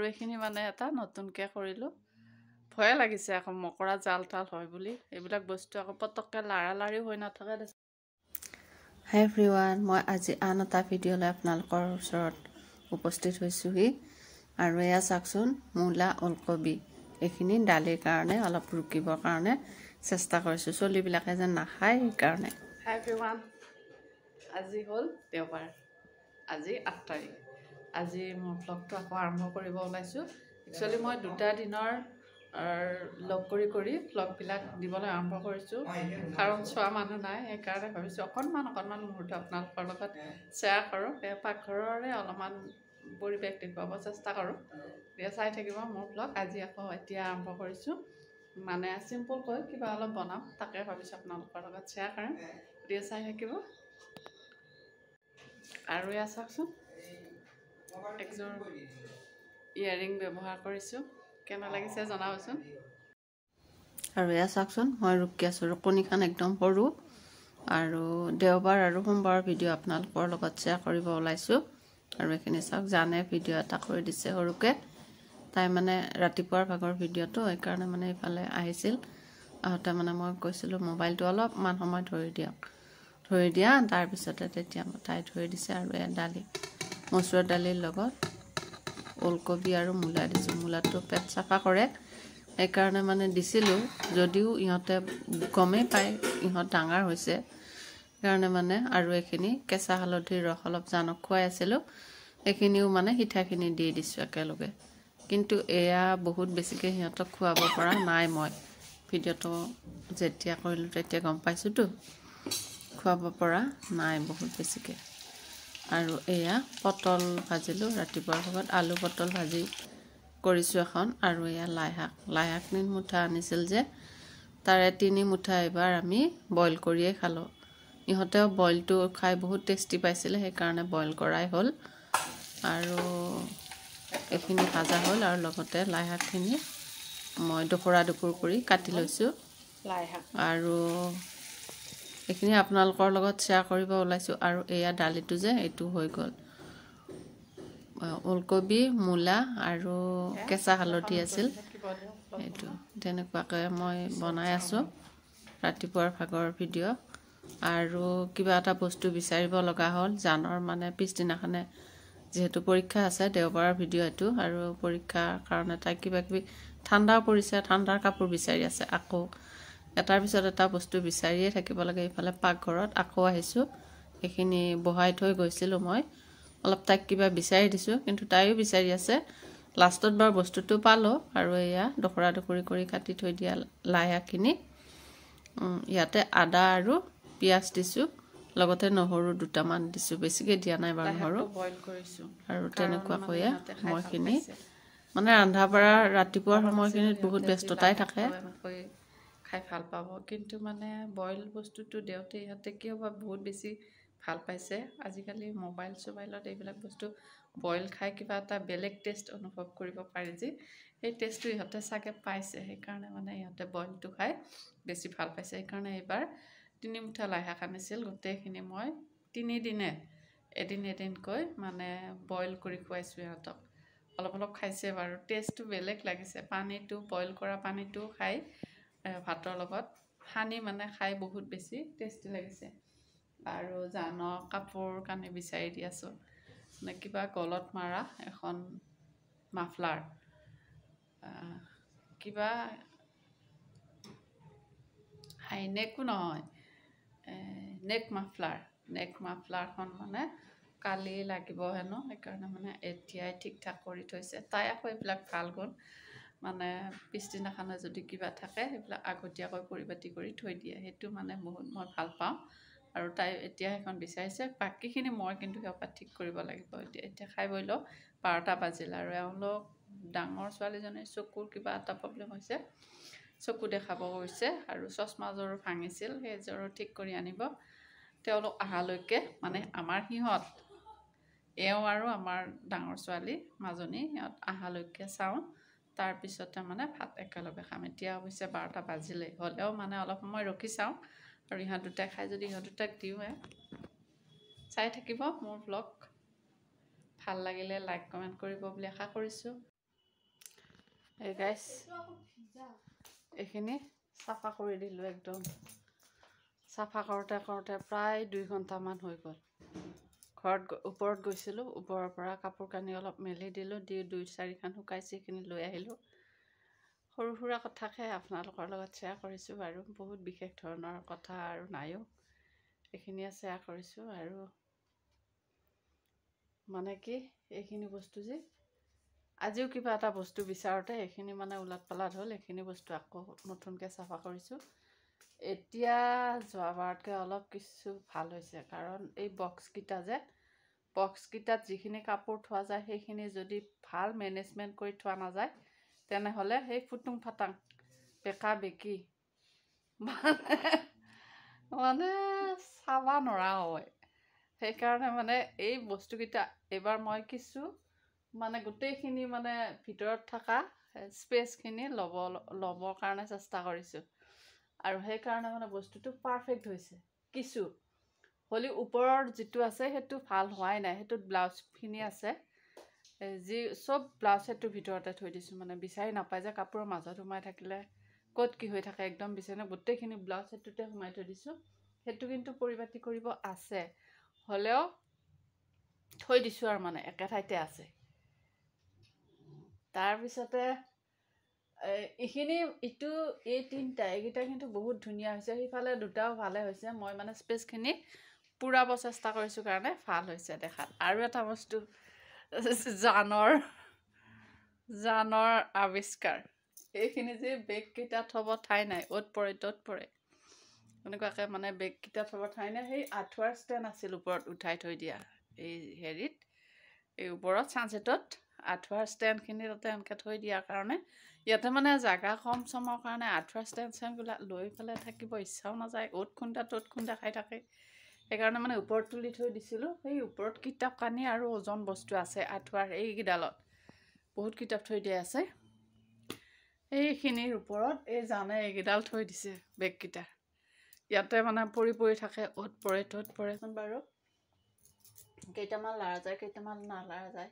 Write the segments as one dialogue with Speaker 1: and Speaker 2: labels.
Speaker 1: এইখিনি মানে এটা নতুনকৈ কৰিলোঁ ভয়ে লাগিছে আকৌ মকৰা জাল তাল হয় বুলি এইবিলাক বস্তু আকৌ পটককৈ লাৰালাৰিও হৈ নাথাকে। হাই এভৰিৱান, মই আজি আন এটা ভিডিঅ'লৈ আপোনালোকৰ ওচৰত উপস্থিত হৈছোঁহি আৰু এয়া চাওকচোন মূলা ওলকবি এইখিনি দালিৰ কাৰণে অলপ ৰুকিবৰ কাৰণে চেষ্টা কৰিছোঁ, চলিবিলাকে যেন নাখায় সেইকাৰণে। হাই এভৰিৱান, আজি হ'ল দেওবাৰ, আজি 8 তাৰিখ। আজি মোৰ ভ্লগটো আকৌ আৰম্ভ কৰিব ওলাইছোঁ। একচুৱেলি মই 2টা দিনৰ লগ কৰি ভ্লগবিলাক দিবলৈ আৰম্ভ কৰিছোঁ, কাৰণ চোৱা মানুহ নাই সেইকাৰণে ভাবিছোঁ অকণমান মুহূৰ্ত আপোনালোকৰ লগত শ্বেয়াৰ কৰোঁ। সেই পাকঘৰৰে অলপমান পৰিৱেশ দেখুৱাব চেষ্টা কৰোঁ, এতিয়া চাই থাকিব মোৰ ভ্লগ। আজি আকৌ এতিয়া আৰম্ভ কৰিছোঁ, মানে চিম্পুলকৈ কিবা অলপ বনাম, তাকে ভাবিছোঁ আপোনালোকৰ লগত শ্বেয়াৰ কৰিম, এতিয়া চাই থাকিব। আৰু এয়া চাওকচোন একযোৰ ইয়েৰিং ব্যৱহাৰ কৰিছোঁ, কেনে লাগিছে জনাবচোন। আৰু এয়া চাওকচোন মই ৰুকি আছোঁ, ৰুকনিখন একদম সৰু, আৰু দেওবাৰ আৰু সোমবাৰৰ ভিডিঅ' আপোনালোকৰ লগত শ্বেয়াৰ কৰিব ওলাইছোঁ। আৰু এইখিনি চাওক, জানে ভিডিঅ' এটা কৰি দিছে সৰুকৈ, তাই মানে ৰাতিপুৱাৰ ভাগৰ ভিডিঅ'টো, সেইকাৰণে মানে এইফালে আহিছিল, আহোঁতে মানে মই কৈছিলোঁ মোবাইলটো অলপমান সময় ধৰি দিয়া, তাৰপিছতে তেতিয়া তাই ধৰি দিছে। আৰু এয়া দালি, মচুৰ দালিৰ লগত ওলকবি আৰু মূলা দিছোঁ, মূলাটো পেট চাফা কৰে সেইকাৰণে মানে দিছিলোঁ, যদিও ইহঁতে গমেই পায় ইহঁত ডাঙৰ হৈছে সেইকাৰণে মানে। আৰু এইখিনি কেঁচা হালধিৰ ৰস অলপ জানক খুৱাই আছিলোঁ, এইখিনিও মানে সিঠাখিনি দি দিছোঁ একেলগে। কিন্তু এয়া বহুত বেছিকৈ সিহঁতক খুৱাব পৰা নাই, মই ভিডিঅ'টো যেতিয়া কৰিলোঁ তেতিয়া গম পাইছোঁতো, খুৱাব পৰা নাই বহুত বেছিকৈ। আৰু এয়া পটল ভাজিলোঁ, ৰাতিপুৱাৰ ভাগত আলু পটল ভাজি কৰিছোঁ এখন। আৰু এয়া লাই শাক 3 মুঠা আনিছিল যে, তাৰে 3 মুঠা এইবাৰ আমি বইল কৰিয়েই খালোঁ। ইহঁতেও বইলটো খাই বহুত টেষ্টি পাইছিলে, সেইকাৰণে বইল কৰাই হ'ল। আৰু এইখিনি ভাজা হ'ল, আৰু লগতে লাই শাকখিনি মই দুখুৰা কৰি কাটি লৈছোঁ। আৰু এইখিনি আপোনালোকৰ লগত শ্বেয়াৰ কৰিব ওলাইছোঁ। আৰু এয়া দালিটো যে এইটো হৈ গ'ল, ওলকবি, মূলা আৰু কেঁচা হালধি আছিল, এইটো তেনেকুৱাকৈ মই বনাই আছোঁ ৰাতিপুৱাৰ ভাগৰ ভিডিঅ'। আৰু কিবা এটা বস্তু বিচাৰিব লগা হ'ল, জানৰ মানে পিছদিনাখনে যিহেতু পৰীক্ষা আছে, দেওবাৰৰ ভিডিঅ' এইটো, আৰু পৰীক্ষাৰ কাৰণে তাই কিবাকিবি ঠাণ্ডাও পৰিছে, ঠাণ্ডাৰ কাপোৰ বিচাৰি আছে, আকৌ এটাৰ পিছত এটা বস্তু বিচাৰিয়ে থাকিব লাগে। এইফালে পাকঘৰত আকৌ আহিছোঁ, এইখিনি বহাই থৈ গৈছিলোঁ মই, অলপ তাইক কিবা বিচাৰি দিছোঁ, কিন্তু তাইও বিচাৰি আছে। লাষ্টত বাৰু বস্তুটো পালোঁ। আৰু এয়া দুখুৰা কৰি কাটি থৈ দিয়া লাই শাকখিনি, ইয়াতে আদা আৰু পিঁয়াজ দিছোঁ, লগতে নহৰু 2টামান দিছোঁ, বেছিকৈ দিয়া নাই বাৰু নহৰু। বইল কৰিছোঁ। আৰু তেনেকুৱাকৈয়ে সময়খিনি মানে ৰন্ধা বঢ়া ৰাতিপুৱাৰ সময়খিনিত বহুত ব্যস্ততাই থাকে, খাই ভাল পাব, কিন্তু মানে বইল বস্তুটো দেওঁতে ইহঁতে কিয় বা বহুত বেছি ভাল পাইছে। আজিকালি মোবাইলত এইবিলাক বস্তু বইল খাই কিবা এটা বেলেগ টেষ্ট অনুভৱ কৰিব পাৰি, যে সেই টেষ্টটো ইহঁতে চাগে পাইছে, সেইকাৰণে মানে ইহঁতে বইলটো খাই বেছি ভাল পাইছে। সেইকাৰণে এইবাৰ 3 মুঠা লাই শাক আনিছিল, গোটেইখিনি মই 3 দিনে এদিনকৈ মানে বইল কৰি খুৱাইছোঁ ইহঁতক। অলপ খাইছে বাৰু, টেষ্টটো বেলেগ লাগিছে। পানীটো বইল কৰা পানীটো খাই ভাতৰ লগত সানি মানে খাই বহুত বেছি টেষ্টি লাগিছে। আৰু জানক কাপোৰ কানি বিচাৰি দি আছোঁ, মানে কিবা গলত মৰা এখন মাফলাৰ, কিবা হাইনেকো নহয়, নেক মাফলাৰখন মানে কালি লাগিব হেনো, সেইকাৰণে মানে এতিয়াই ঠিক ঠাক কৰি থৈছে। তাই আকৌ এইবিলাক ভাল গুণ, মানে পিছদিনাখনে যদি কিবা থাকে সেইবিলাক আগতীয়াকৈ পৰিপাটি কৰি থৈ দিয়ে, সেইটো মানে বহুত মই ভাল পাওঁ। আৰু তাই এতিয়া সেইখন বিচাৰিছে, বাকীখিনি মই কিন্তু সিহঁতক ঠিক কৰিব লাগিব। এতিয়া খাই বৈ লওঁ, 12টা বাজিল। আৰু এওঁলোক ডাঙৰ ছোৱালীজনীৰ চকুৰ কিবা এটা প্ৰব্লেম হৈছে, চকু দেখাব গৈছে, আৰু চশমাযোৰ ভাঙিছিল, সেইযোৰো ঠিক কৰি আনিব। তেওঁলোক অহালৈকে মানে আমাৰ সিহঁত, এওঁ আৰু আমাৰ ডাঙৰ ছোৱালী মাজনী, সিহঁত অহালৈকে চাওঁ, তাৰপিছতে মানে ভাত একেলগে খাম। এতিয়া অৱশ্যে 12টা বাজিলেই, হ'লেও মানে অলপ সময় ৰখি চাওঁ, আৰু ইহঁত দুটাই খাই যদি ইহঁত দুটাক দিওঁৱে। চাই থাকিব মোৰ ভ্লগ, ভাল লাগিলে লাইক কমেণ্ট কৰিব বুলি আশা কৰিছোঁ। এই গাইছ এইখিনি চাফা কৰি দিলোঁ একদম চাফা কৰোঁতে প্ৰায় 2 ঘণ্টামান হৈ গ'ল ঘৰত ওপৰত গৈছিলোঁ ওপৰৰ পৰা কাপোৰ কানি অলপ মেলি দিলোঁ দি 2-4খন শুকাইছে সেইখিনি লৈ আহিলোঁ সৰু সুৰা কথাকে আপোনালোকৰ লগত শ্বেয়াৰ কৰিছোঁ বাৰু বহুত বিশেষ ধৰণৰ কথা আৰু নাইও এইখিনিয়ে শ্বেয়াৰ কৰিছোঁ আৰু মানে কি এইখিনি বস্তু যে আজিও কিবা এটা বস্তু বিচাৰোঁতে এইখিনি মানে উলট পালট হ'ল এইখিনি বস্তু আকৌ নতুনকৈ চাফা কৰিছোঁ এতিয়া যোৱাবাৰতকৈ অলপ কিছু ভাল হৈছে কাৰণ এই বক্সকেইটাত যিখিনি কাপোৰ থোৱা যায় সেইখিনি যদি ভাল মেনেজমেণ্ট কৰি থোৱা নাযায় তেনেহ'লে সেই ফুটুং ফাটাং বেকা বেকি মানে চাব নোৱাৰা হয় সেইকাৰণে মানে এই বস্তুকেইটা এইবাৰ মই কিছু মানে গোটেইখিনি মানে ভিতৰত থকা স্পেচখিনি ল'বৰ কাৰণে চেষ্টা কৰিছোঁ আৰু সেইকাৰণে মানে বস্তুটো পাৰফেক্ট হৈছে কিছু হ'লেও ওপৰৰ যিটো আছে সেইটো ভাল হোৱাই নাই সেইটোত ব্লাউজখিনি আছে যি চব ব্লাউজ সেইটোৰ ভিতৰতে থৈ দিছোঁ মানে বিচাৰি নাপায় যে কাপোৰৰ মাজত সোমাই থাকিলে ক'ত কি হৈ থাকে একদম বিচাৰি গোটেইখিনি ব্লাউজ সেইটোতে সোমাই থৈ দিছোঁ সেইটো কিন্তু পৰিপাটি কৰিব আছে হ'লেও থৈ দিছোঁ আৰু মানে একে ঠাইতে আছে তাৰপিছতে এইখিনি এই তিনিটা এইকেইটা কিন্তু বহুত ধুনীয়া হৈছে সেইফালে দুটাও ভালে হৈছে মই মানে স্পেচখিনি পূৰাব চেষ্টা কৰিছোঁ কাৰণে ভাল হৈছে দেখাত আৰু এটা বস্তু জানৰ আৱিষ্কাৰ এইখিনি যে বেগকেইটা থ'ব ঠাই নাই অ'ত পৰে ত'ত পৰে এনেকুৱাকৈ মানে বেগকেইটা থ'ব ঠাই নাই সেই আঁঠুৱাৰ ষ্টেণ্ড আছিল ওপৰত উঠাই থৈ দিয়া এই হেৰিত এই ওপৰত ছানছেটত আঁঠুৱাৰ ষ্টেণ্ডখিনি তাতে এনেকৈ থৈ দিয়াৰ কাৰণে ইয়াতে মানে জাগা কম চমৰ কাৰণে আঁঠুৱাৰ ষ্টেণ্ডবিলাক লৈ পেলাই থাকিব ইচ্ছাও নাযায় অ'ত খুন্দা ত'ত খুন্দা খাই থাকে সেইকাৰণে মানে ওপৰত তুলি থৈ দিছিলোঁ সেই ওপৰত কিতাপ কানি আৰু ওজন বস্তু আছে আঁঠুৱাৰ এইকেইডালত বহুত কিতাপ থৈ দিয়া আছে এইখিনিৰ ওপৰত এই জানে এইকেইডাল থৈ দিছে বেগকেইটা ইয়াতে মানে পৰি থাকে অ'ত পৰে ত'ত পৰেচোন বাৰু কেইটামান লাৰা যায় কেইটামান নালাৰা যায়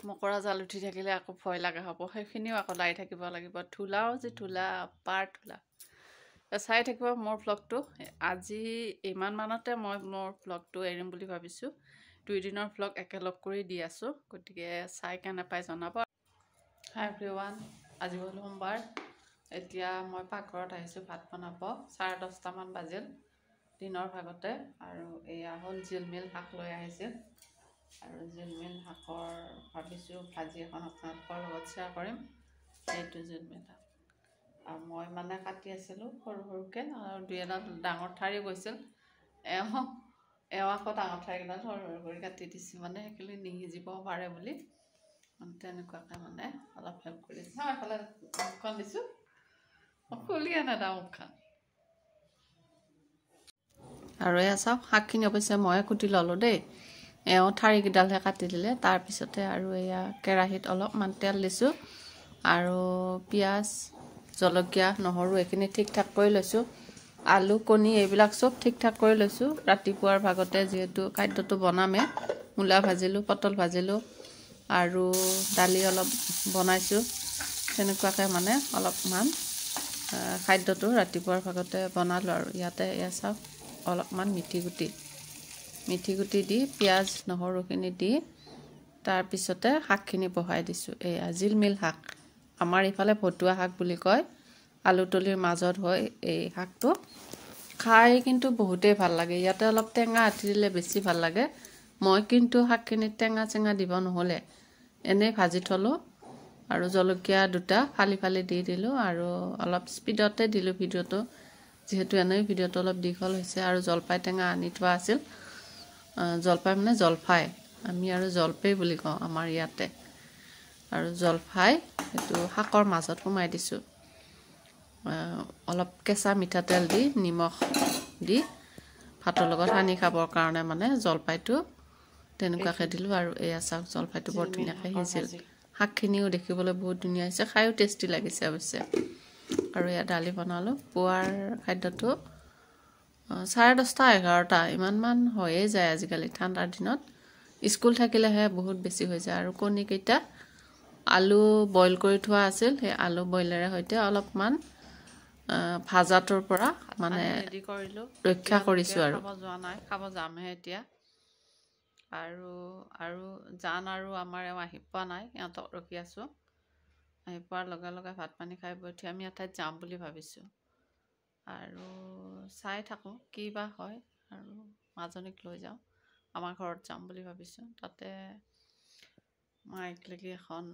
Speaker 1: মকৰা জাল উঠি থাকিলে আকৌ ভয় লগা হ'ব সেইখিনিও আকৌ লাৰি থাকিব লাগিব ধূলাও যে ধূলা পাৰ ধূলা চাই থাকিব মোৰ ভ্লগটো আজি ইমানমানতে মই মোৰ ভ্লগটো এৰিম বুলি ভাবিছোঁ 2 দিনৰ ভ্লগ একেলগ কৰি দি আছোঁ গতিকে চাই কেনে পাই জনাব হাই এভৰিৱান আজি হ'ল সোমবাৰ এতিয়া মই পাকঘৰত আহিছোঁ ভাত বনাব 10:30মান বাজিল দিনৰ ভাগতে আৰু এয়া হ'ল জিলমিল শাক লৈ আহিছিল আৰু জিলমিল শাকৰ ভাবিছোঁ ভাজি এখন আপোনালোকৰ লগত শ্বেয়াৰ কৰিম এইটো জিলমিল শাক আৰু মই মানে কাটি আছিলোঁ সৰু সৰুকৈ আৰু 2-এডাল ডাঙৰ ঠাৰি গৈছিল এওঁ আকৌ ডাঙৰ ঠাৰিকেইডাল সৰু সৰু কৰি কাটি দিছোঁ মানে সেইখিনি নিসিজিব পাৰে বুলি তেনেকুৱাকৈ মানে অলপ হেল্প কৰি দিছোঁ এইফালে মুখখন দিছোঁ খুলি আনে দা মুখখন আৰু এয়া চাওক শাকখিনি অৱশ্যে ময়ে কুটি ল'লোঁ দেই এওঁ ঠাৰিকেইডালহে কাটি দিলে তাৰপিছতে আৰু এয়া কেৰাহীত অলপমান তেল দিছোঁ আৰু পিঁয়াজ জলকীয়া নহৰু এইখিনি ঠিক ঠাক কৰি লৈছোঁ আলু কণী এইবিলাক চব ঠিক ঠাক কৰি লৈছোঁ ৰাতিপুৱাৰ ভাগতে যিহেতু খাদ্যটো বনামে মূলা ভাজিলোঁ পটল ভাজিলোঁ আৰু দালি অলপ বনাইছোঁ তেনেকুৱাকৈ মানে অলপমান খাদ্যটো ৰাতিপুৱাৰ ভাগতে বনালোঁ আৰু ইয়াতে এয়া চাওক অলপমান মিঠি গুটি দি পিঁয়াজ নহৰুখিনি দি তাৰপিছতে শাকখিনি বহাই দিছোঁ এয়া জিলমিল শাক আমাৰ ইফালে ভতুৱা শাক বুলি কয় আলু তলিৰ মাজত হয় এই শাকটো খাই কিন্তু বহুতেই ভাল লাগে ইয়াতে অলপ টেঙা আঠি দিলে বেছি ভাল লাগে মই কিন্তু শাকখিনিত টেঙা চেঙা দিব নহ'লে এনেই ভাজি থলোঁ আৰু জলকীয়া 2টা ফালি দি দিলোঁ আৰু অলপ স্পীডতে দিলোঁ ভিডিঅ'টো যিহেতু এনেই ভিডিঅ'টো অলপ দীঘল হৈছে আৰু জলফাই টেঙা আনি থোৱা আছিল জলফাই মানে জলফাই আমি আৰু জলপাই বুলি কওঁ আমাৰ ইয়াতে আৰু জলফাই সেইটো শাকৰ মাজত সোমাই দিছোঁ অলপ কেঁচা মিঠাতেল দি নিমখ দি ভাতৰ লগত সানি খাবৰ কাৰণে মানে জলফাইটো তেনেকুৱাকৈ দিলোঁ আৰু এয়া চাওক জলফাইটো বৰ ধুনীয়াকৈ সিজিল শাকখিনিও দেখিবলৈ বহুত ধুনীয়া হৈছে খায়ো টেষ্টি লাগিছে অৱশ্যে আৰু এয়া দালি বনালোঁ পুৱাৰ খাদ্যটো 10:30-11টা ইমানমান হৈয়ে যায় আজিকালি ঠাণ্ডাৰ দিনত স্কুল থাকিলেহে বহুত বেছি হৈ যায় আৰু কণীকেইটা আলু বইল কৰি থোৱা আছিল সেই আলু বইলেৰে সৈতে অলপমান ভাজাটোৰ পৰা মানে ৰেডি কৰিলোঁ ৰক্ষা কৰিছোঁ আৰু খাব যোৱা নাই খাব যামহে এতিয়া আৰু জান আৰু আমাৰ এওঁ আহি পোৱা নাই সিহঁতক ৰখি আছোঁ আহি পোৱাৰ লগে লগে ভাত পানী খাই বৈ উঠি আমি এঠাইত যাম বুলি ভাবিছোঁ আৰু চাই থাকোঁ কি বা হয় আৰু মাজনীক লৈ যাওঁ আমাৰ ঘৰত যাম বুলি ভাবিছোঁ তাতে মাইক লাগি এখন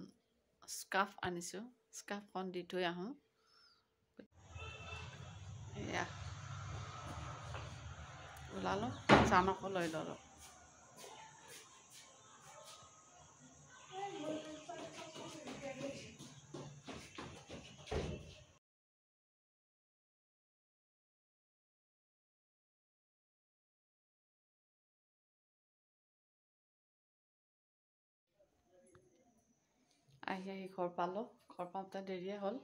Speaker 1: স্কাৰ্ফ আনিছোঁ স্কাৰ্ফখন দি থৈ আহোঁ এয়া ওলালোঁ জানকো লৈ ল'লোঁ আহি ঘৰ পালোঁ ঘৰ পাওঁতে দেৰিয়ে হ'ল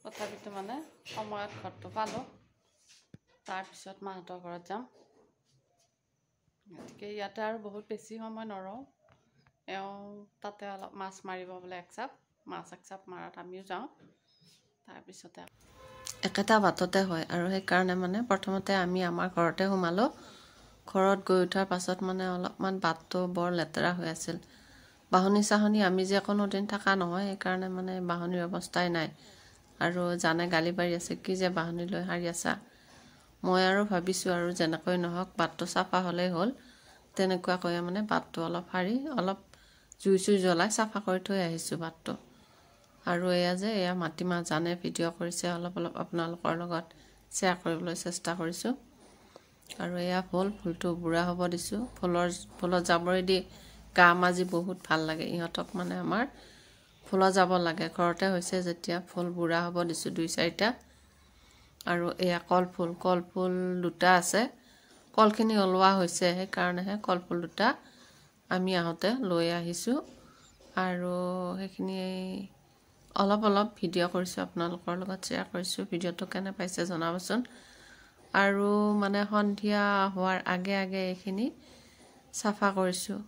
Speaker 1: তথাপিতো মানে সময়ত ঘৰটো পালোঁ তাৰপিছত মাহঁতৰ ঘৰত যাম গতিকে ইয়াতে আৰু বহুত বেছি সময় নৰওঁ এওঁ তাতে অলপ মাছ মাৰিব বোলে একচাপ মাছ একচাপ মাৰাত আমিও যাওঁ তাৰপিছতে একেটা বাটতে হয় আৰু সেইকাৰণে মানে প্ৰথমতে আমি আমাৰ ঘৰতে সোমালোঁ ঘৰত গৈ উঠাৰ পাছত মানে অলপমান বাটটো বৰ লেতেৰা হৈ আছিল বাহনী চাহনী আমি যে কোনো দিন থকা নহয় সেইকাৰণে মানে বাহনীৰ অৱস্থাই নাই আৰু জানে গালি পাৰি আছে কি যে বাহনী লৈ সাৰি আছা মই আৰু ভাবিছোঁ আৰু যেনেকৈ নহওক বাটটো চাফা হ'লেই হ'ল তেনেকুৱাকৈ মানে বাটটো অলপ সাৰি অলপ জুই চুই জ্বলাই চাফা কৰি থৈ আহিছোঁ বাটটো আৰু এয়া মাটিমাহ জানে ভিডিঅ' কৰিছে অলপ অলপ আপোনালোকৰ লগত শ্বেয়াৰ কৰিবলৈ চেষ্টা কৰিছোঁ আৰু এয়া ফুলটো বুঢ়া হ'ব দিছোঁ ফুলত জাবৰেদি গা মাজি বহুত ভাল লাগে ইহঁতক মানে আমাৰ ফুলত যাব লাগে ঘৰতে হৈছে যেতিয়া ফুল বুঢ়া হ'ব দিছোঁ 2-4টা আৰু এয়া কলফুল দুটা আছে কলখিনি ওলোৱা হৈছে সেইকাৰণেহে কলফুল দুটা আমি আহোঁতে লৈ আহিছোঁ আৰু সেইখিনি অলপ ভিডিঅ' কৰিছোঁ আপোনালোকৰ লগত শ্বেয়াৰ কৰিছোঁ ভিডিঅ'টো কেনে পাইছে জনাবচোন আৰু মানে সন্ধিয়া হোৱাৰ আগে আগে এইখিনি চাফা কৰিছোঁ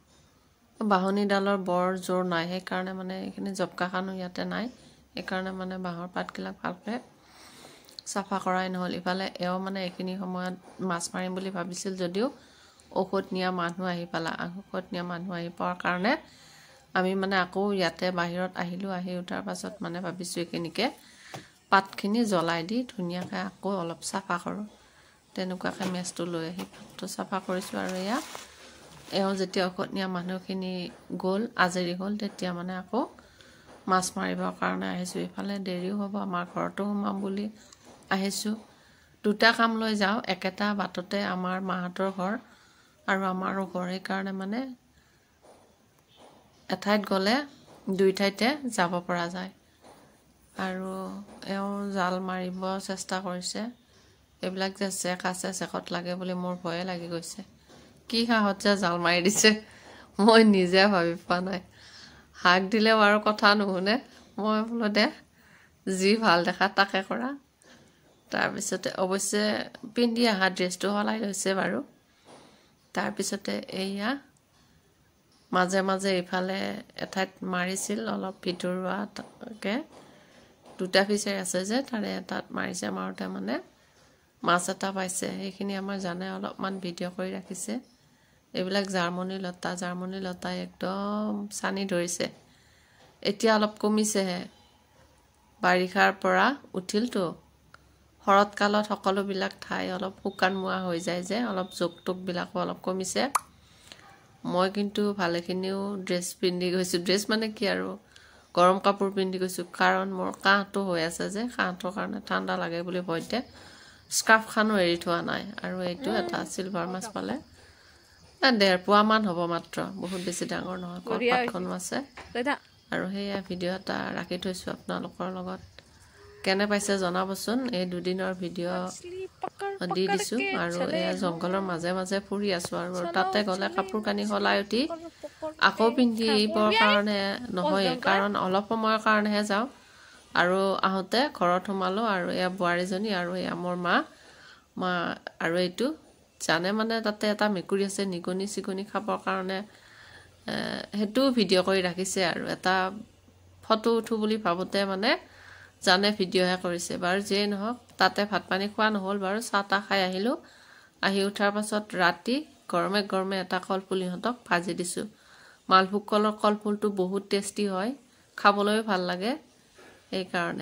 Speaker 1: বাহনীডালৰ বৰ জোৰ নাই সেইকাৰণে মানে এইখিনি জবকাখানো ইয়াতে নাই সেইকাৰণে মানে বাঁহৰ পাতবিলাক ভালকৈ চাফা কৰাই নহ'ল ইফালে এওঁ মানে এইখিনি সময়ত মাছ মাৰিম বুলি ভাবিছিল যদিও ঔষধ নিয়া মানুহ আহি পোৱাৰ কাৰণে আমি মানে আকৌ ইয়াতে বাহিৰত আহিলোঁ আহি উঠাৰ পাছত মানে ভাবিছোঁ এইখিনিকে পাতখিনি জ্বলাই দি ধুনীয়াকৈ আকৌ অলপ চাফা কৰোঁ তেনেকুৱাকৈ মেচটো লৈ আহি পাতটো চাফা কৰিছোঁ আৰু এওঁ যেতিয়া ঔষধ নিয়া মানুহখিনি গ'ল আজৰি হ'ল তেতিয়া মানে আকৌ মাছ মাৰিবৰ কাৰণে আহিছোঁ ইফালে দেৰিও হ'ব আমাৰ ঘৰতো সোমাম বুলি আহিছোঁ দুটা কাম লৈ যাওঁ একেটা বাটতে আমাৰ মাহঁতৰ ঘৰ আৰু আমাৰো ঘৰ সেইকাৰণে মানে এঠাইত গ'লে 2 ঠাইতে যাব পৰা যায় আৰু এওঁ জাল মাৰিব চেষ্টা কৰিছে এইবিলাক যে চেক আছে চেকত লাগে বুলি মোৰ ভয়ে লাগি গৈছে কি সাহত যে জাল মাৰি দিছে মই নিজে ভাবি পোৱা নাই হাক দিলেও আৰু কথা নুশুনে মই বোলো দে যি ভাল দেখা তাকে কৰা তাৰপিছতে অৱশ্যে পিন্ধি অহা ড্ৰেছটো সলাই লৈছে বাৰু তাৰপিছতে এয়া মাজে মাজে ইফালে এঠাইত মাৰিছিল অলপ ভিতৰুৱাকৈ 2টা ফিচাৰী আছে যে তাৰে এটাত মাৰিছে মাৰোঁতে মানে মাছ এটা পাইছে সেইখিনি আমাৰ জানে অলপমান ভিডিঅ' কৰি ৰাখিছে এইবিলাক জাৰ্মনী লতাই একদম চানি ধৰিছে এতিয়া অলপ কমিছেহে বাৰিষাৰ পৰা উঠিলতো শৰৎকালত সকলোবিলাক ঠাই অলপ শুকানমুৱা হৈ যায় যে অলপ জোকটোকবিলাকো অলপ কমিছে মই কিন্তু ভালেখিনিও ড্ৰেছ পিন্ধি গৈছোঁ ড্ৰেছ মানে কি আৰু গৰম কাপোৰ পিন্ধি গৈছোঁ কাৰণ মোৰ কাহটো হৈ আছে যে কাহটোৰ কাৰণে ঠাণ্ডা লাগে বুলি ভয়তে স্কাৰ্ফখনো এৰি থোৱা নাই আৰু এইটো এটা চিলভাৰ মাছ পালে 1.5 পোৱামান হ'ব মাত্ৰ বহুত বেছি ডাঙৰ নহয় কলপাতখনো আছে আৰু সেয়া ভিডিঅ' এটা ৰাখি থৈছোঁ আপোনালোকৰ লগত কেনে পাইছে জনাবচোন এই 2 দিনৰ ভিডিঅ' দি দিছোঁ আৰু এয়া জংঘলৰ মাজে মাজে ফুৰি আছোঁ আৰু তাতে গ'লে কাপোৰ কানি সলাই উঠি আকৌ পিন্ধিবৰ কাৰণে নহয় কাৰণ অলপ সময়ৰ কাৰণেহে যাওঁ আৰু আহোঁতে ঘৰত সোমালোঁ আৰু এয়া বোৱাৰীজনী আৰু এয়া মোৰ মা আৰু এইটো জানে মানে তাতে এটা মেকুৰী আছে নিগনি চিগনি খাবৰ কাৰণে সেইটো ভিডিঅ' কৰি ৰাখিছে আৰু এটা ফটো উঠো বুলি ভাবোতে মানে জানে ভিডিঅ'হে কৰিছে বাৰু যেই নহওক তাতে ভাত পানী খোৱা নহ'ল বাৰু চাহ তাহ খাই আহিলোঁ আহি উঠাৰ পাছত ৰাতি গৰমে গৰমে এটা কলফুল ইহঁতক ভাজি দিছোঁ মালভোগ কলৰ কলফুলটো বহুত টেষ্টি হয় খাবলৈও ভাল লাগে এই কাৰণে